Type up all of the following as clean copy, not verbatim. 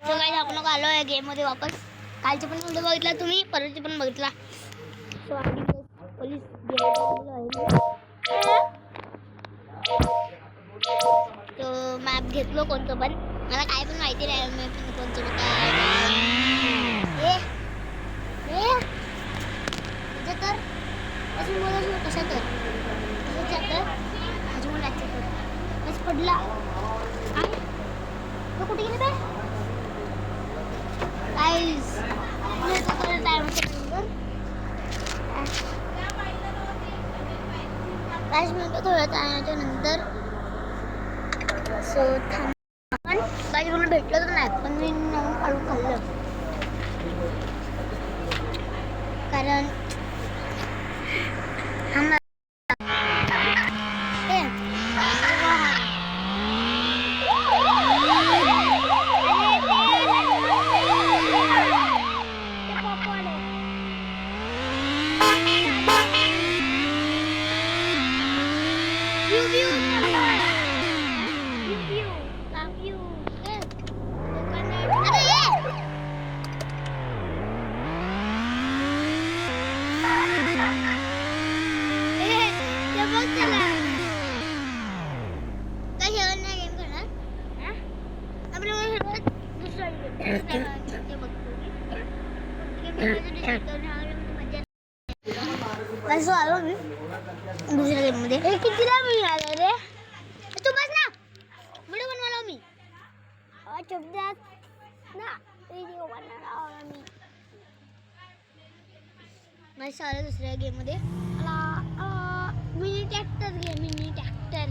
So guys आपण लोक आलो आहे गेम मध्ये वापस. कालचे पण व्हिडिओ बघितला तुम्ही, परवाचे पण बघितला. सो आधी पोलीस तो मॅप घेतलो कोणतं पण, मला काय पण माहिती नाही मॅप कोणतं काय. तर अजून मला कशा तर अजून मला बस पडला. तो कुठे गेला बे गाइस? पाच मिनिटं थोड्या टायमाच्या नंतर. सो थांब गाइस, मला भेटलं तर नाही पण मी नवीन काढून खाल्लं कारण असं आलो मी दुसऱ्या गेम मध्ये. कितीला मिळालं रे? तू बस ना, व्हिडिओ बनवायला मी ना, व्हिडिओ बनवणार मी. मस्त आलं दुसऱ्या गेम मध्ये. मिनी ट्रॅक्टर घे, मिनी ट्रॅक्टर.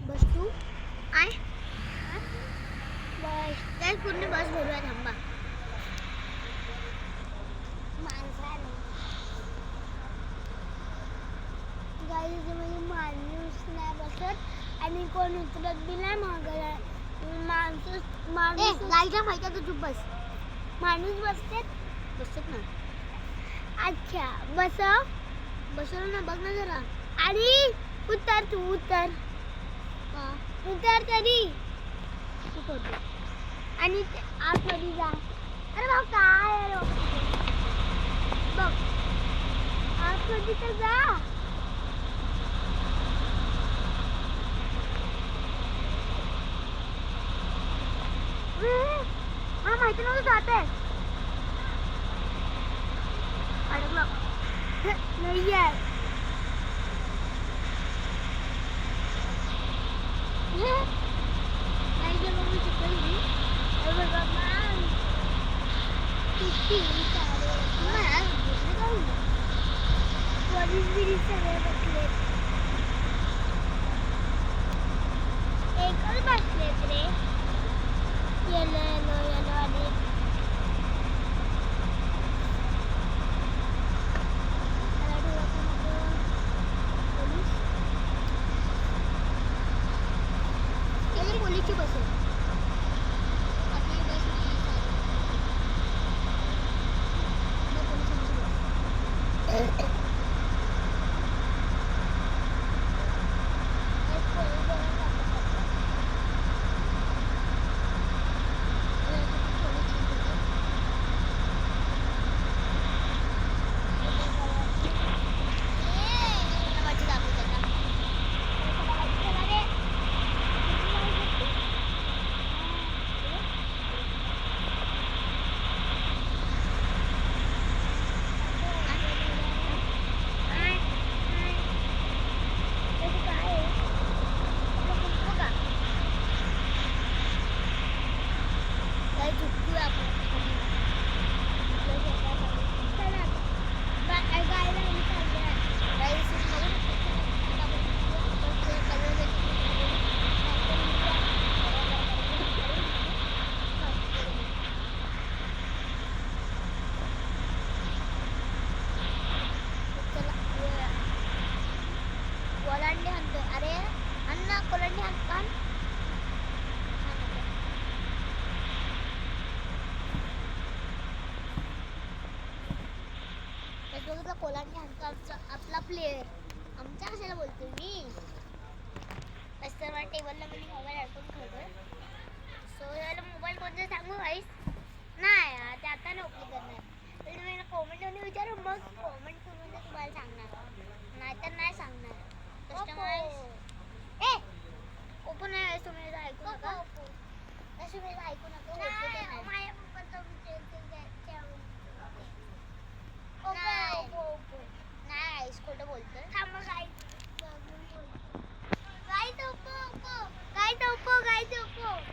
बस तू आय बस काय पूर्ण बस भरूया. थांबा गाईज म्हणजे माणूस नाही बसत आणि कोण उतरत बी नाही मागं. माणूस गाईच्या माहिती तर चुप बस. माणूस बसतात ना. अच्छा बसवलं ना, बघ ना जरा. आणि उतर तू, उतर तरी उतरतो आणि आतमध्ये जा. अरे भाऊ काय बघ आतमध्ये तर जा. मला माहिती नव्हतं जाते अडकलं नाही आहे. एकच बसलेत रे. येलो आले. पोलीसची बस आहे आपली बस. अरे अण्णा कोलंडी हात बघितलं कोलांटी हाणतो आपला प्लेयर. आमच्या कशाला बोलतो मी. टेबलला मी मोबाईल अडकून ठेवतोय. सो याला मोबाईल कोणता सांगू गाईस? नाही ते आता नाही ओपन करणार. तर तुम्ही कॉमेंटमध्ये विचारू, मग कॉमेंट करून तुम्हाला सांगणार, नाहीतर नाही सांगणार. कस्टमाइज ओपन आहे. तुम्ही ऐकू नका, तुम्ही ऐकू नका. माझ्या पप्पाचं नाही खोटं बोलतोय.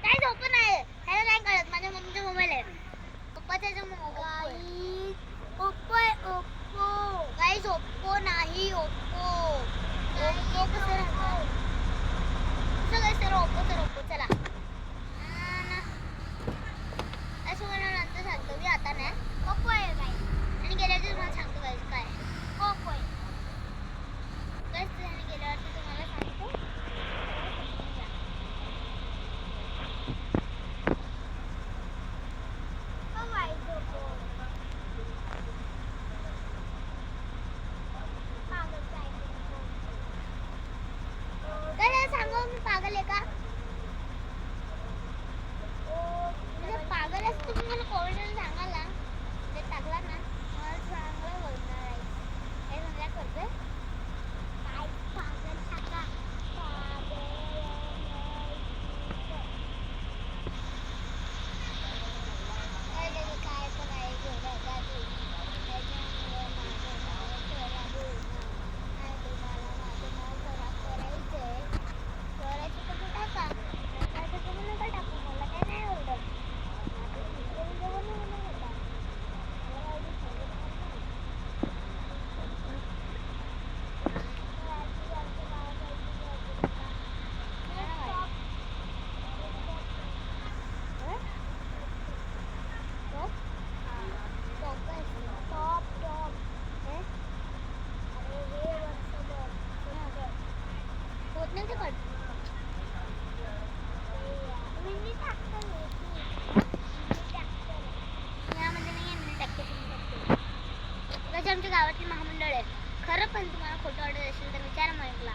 काय ओपो नाही, ह्याला नाही कळत. माझ्या मम्मीचा मोबाईल आहे, पप्पाचा मोबाईल. ओप्पो आहे, ओप्पो गाईस. ओप्पो नाही, ओप्पो. ओप्पो कसं राहतं? सगळं सर ओप्पो तर ओप्पो. चला असं मला नंतर सांगतो मी, आता नाही. ओप्पो आहे गाईस. आणि गेल्यावर मला सांगतो गाईस काय ओप्पो आहे. गाईस आणि गेल्यावरती तुम्हाला सांगतो. मी पागल आहे का? पागल असतो तुम्ही मला कॉमेंटमध्ये सांगाल ना, ते टाकला ना, मला चांगलं बोलणार आहे. हे समजा करतोय काय पागल टाका. काय पण आहे आमच्या गावातली महामंडळ आहे. खरं पण तुम्हाला खोटं वाटत असेल तर विचारा मला.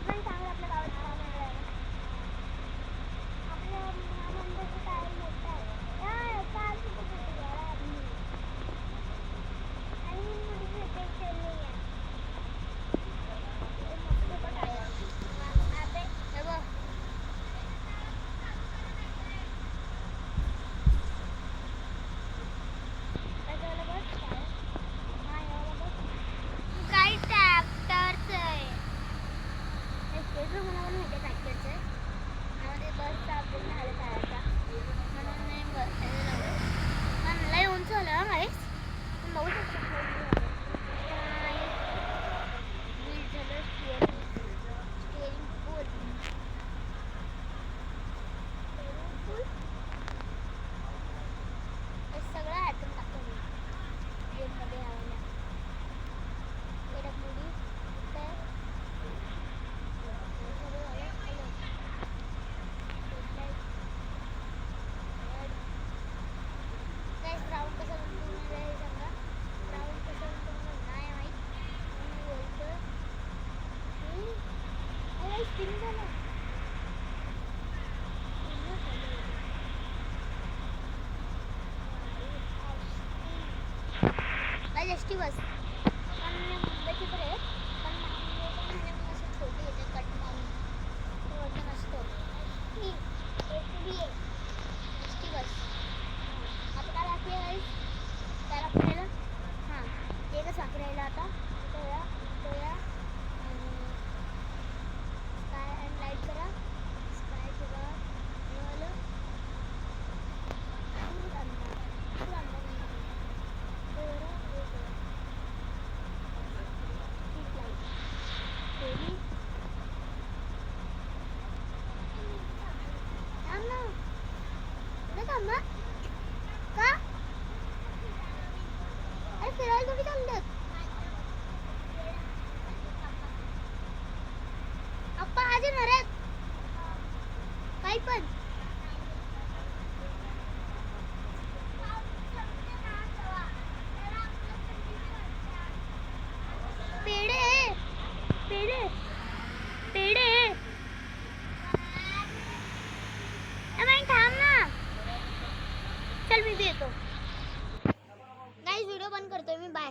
पण चांगलं आपल्या गावात महामंडळ आहे. आपल्या महामंडळाचं काय मोठं आहे. एसटी बस पण मुंबईची तर आहे, पण महामंडळ असं छोटी येते कट मारून वजन असतो. एसटी बस आता काय लागते गाईस? काय लागतं याला? हां एकच वापर राहिला आता. इथं या आणि स्काय अँड लाईट करा. स्काय किंवा मिळालं का? अरे फिरायला तुम्ही चाललेत? अप्पा आज येणार आहेत काही पण. पेढे पेढे पेढे चल मी देतो. गाईज व्हिडिओ बंद करतोय मी. बाय.